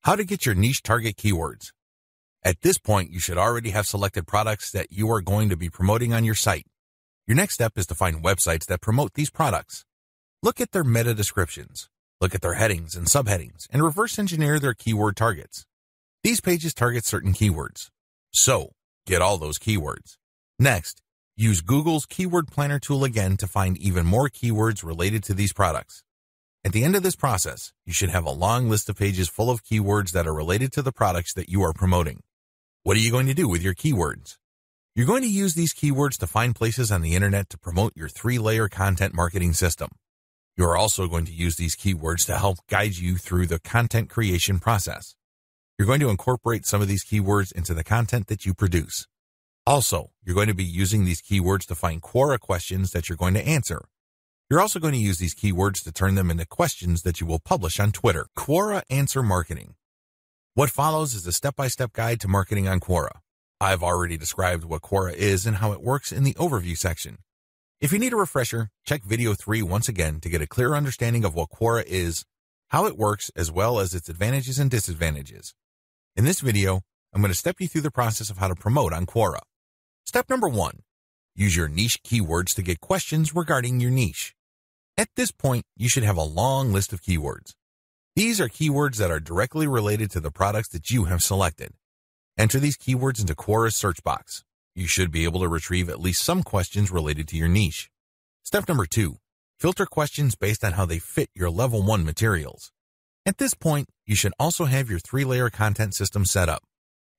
How to get your niche target keywords. At this point, you should already have selected products that you are going to be promoting on your site. Your next step is to find websites that promote these products. Look at their meta descriptions. Look at their headings and subheadings and reverse engineer their keyword targets. These pages target certain keywords. So, get all those keywords. Next, use Google's Keyword Planner tool again to find even more keywords related to these products. At the end of this process, you should have a long list of pages full of keywords that are related to the products that you are promoting. What are you going to do with your keywords? You're going to use these keywords to find places on the internet to promote your 3-layer content marketing system. You are also going to use these keywords to help guide you through the content creation process. You're going to incorporate some of these keywords into the content that you produce. Also, you're going to be using these keywords to find Quora questions that you're going to answer. You're also going to use these keywords to turn them into questions that you will publish on Twitter. Quora Answer Marketing. What follows is a step-by-step guide to marketing on Quora. I've already described what Quora is and how it works in the overview section. If you need a refresher, check video 3 once again to get a clear understanding of what Quora is, how it works, as well as its advantages and disadvantages. In this video, I'm going to step you through the process of how to promote on Quora. Step number 1. Use your niche keywords to get questions regarding your niche. At this point, you should have a long list of keywords. These are keywords that are directly related to the products that you have selected. Enter these keywords into Quora's search box. You should be able to retrieve at least some questions related to your niche. Step number 2. Filter questions based on how they fit your level 1 materials. At this point, you should also have your 3-layer content system set up.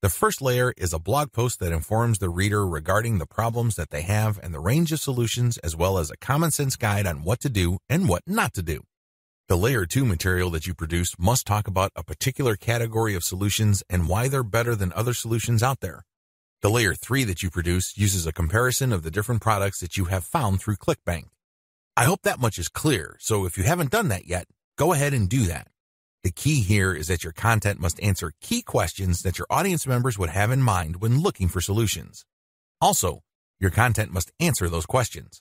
The first layer is a blog post that informs the reader regarding the problems that they have and the range of solutions, as well as a common sense guide on what to do and what not to do. The layer 2 material that you produce must talk about a particular category of solutions and why they're better than other solutions out there. The layer 3 that you produce uses a comparison of the different products that you have found through ClickBank. I hope that much is clear, so if you haven't done that yet, go ahead and do that. The key here is that your content must answer key questions that your audience members would have in mind when looking for solutions. Also, your content must answer those questions.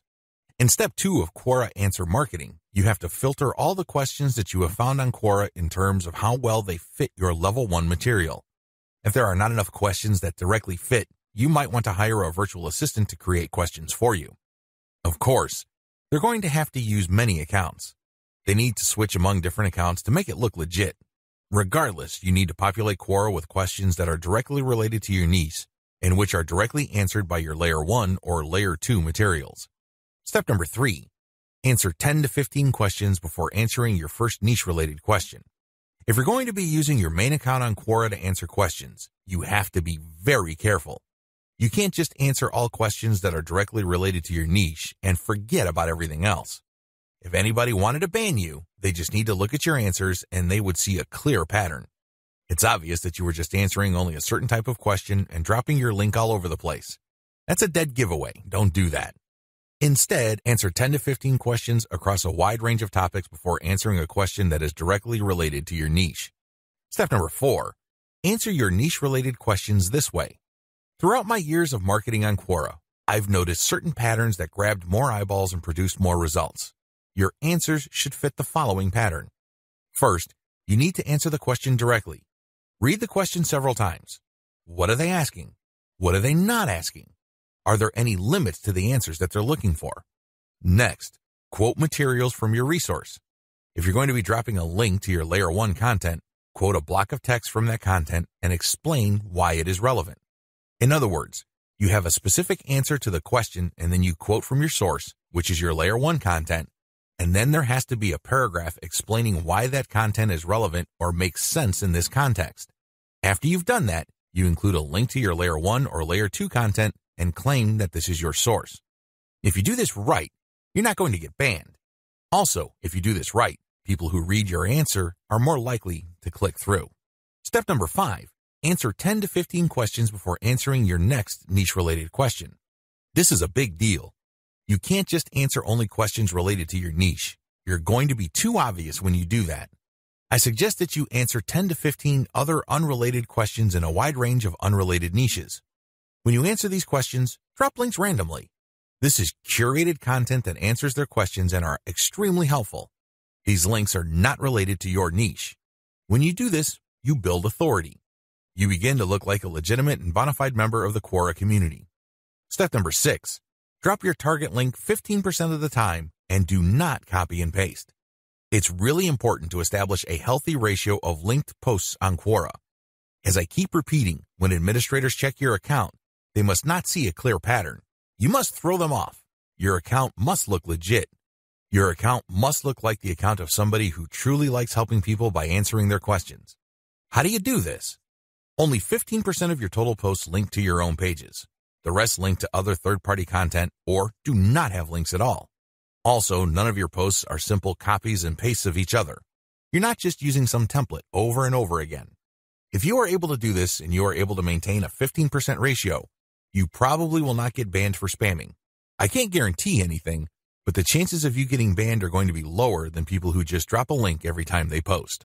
In step 2 of Quora Answer Marketing, you have to filter all the questions that you have found on Quora in terms of how well they fit your level 1 material. If there are not enough questions that directly fit, you might want to hire a virtual assistant to create questions for you. Of course, they're going to have to use many accounts. They need to switch among different accounts to make it look legit. Regardless, you need to populate Quora with questions that are directly related to your niche and which are directly answered by your layer 1 or layer 2 materials. Step number 3. Answer 10 to 15 questions before answering your first niche-related question. If you're going to be using your main account on Quora to answer questions, you have to be very careful. You can't just answer all questions that are directly related to your niche and forget about everything else. If anybody wanted to ban you, they just need to look at your answers and they would see a clear pattern. It's obvious that you were just answering only a certain type of question and dropping your link all over the place. That's a dead giveaway. Don't do that. Instead, answer 10 to 15 questions across a wide range of topics before answering a question that is directly related to your niche. Step number 4. Answer your niche-related questions this way. Throughout my years of marketing on Quora, I've noticed certain patterns that grabbed more eyeballs and produced more results. Your answers should fit the following pattern. First, you need to answer the question directly. Read the question several times. What are they asking? What are they not asking? Are there any limits to the answers that they're looking for? Next, quote materials from your resource. If you're going to be dropping a link to your layer 1 content, quote a block of text from that content and explain why it is relevant. In other words, you have a specific answer to the question and then you quote from your source, which is your layer 1 content, and then there has to be a paragraph explaining why that content is relevant or makes sense in this context. After you've done that, you include a link to your layer 1 or layer 2 content and claim that this is your source. If you do this right, you're not going to get banned. Also, if you do this right, people who read your answer are more likely to click through. Step number 5. Answer 10 to 15 questions before answering your next niche-related question. This is a big deal. You can't just answer only questions related to your niche. You're going to be too obvious when you do that. I suggest that you answer 10 to 15 other unrelated questions in a wide range of unrelated niches. When you answer these questions, drop links randomly. This is curated content that answers their questions and are extremely helpful. These links are not related to your niche. When you do this, you build authority. You begin to look like a legitimate and bona fide member of the Quora community. Step number 6, drop your target link 15% of the time and do not copy and paste. It's really important to establish a healthy ratio of linked posts on Quora. As I keep repeating, when administrators check your account, they must not see a clear pattern. You must throw them off. Your account must look legit. Your account must look like the account of somebody who truly likes helping people by answering their questions. How do you do this? Only 15% of your total posts link to your own pages. The rest link to other third-party content or do not have links at all. Also, none of your posts are simple copies and pastes of each other. You're not just using some template over and over again. If you are able to do this and you are able to maintain a 15% ratio, you probably will not get banned for spamming. I can't guarantee anything, but the chances of you getting banned are going to be lower than people who just drop a link every time they post.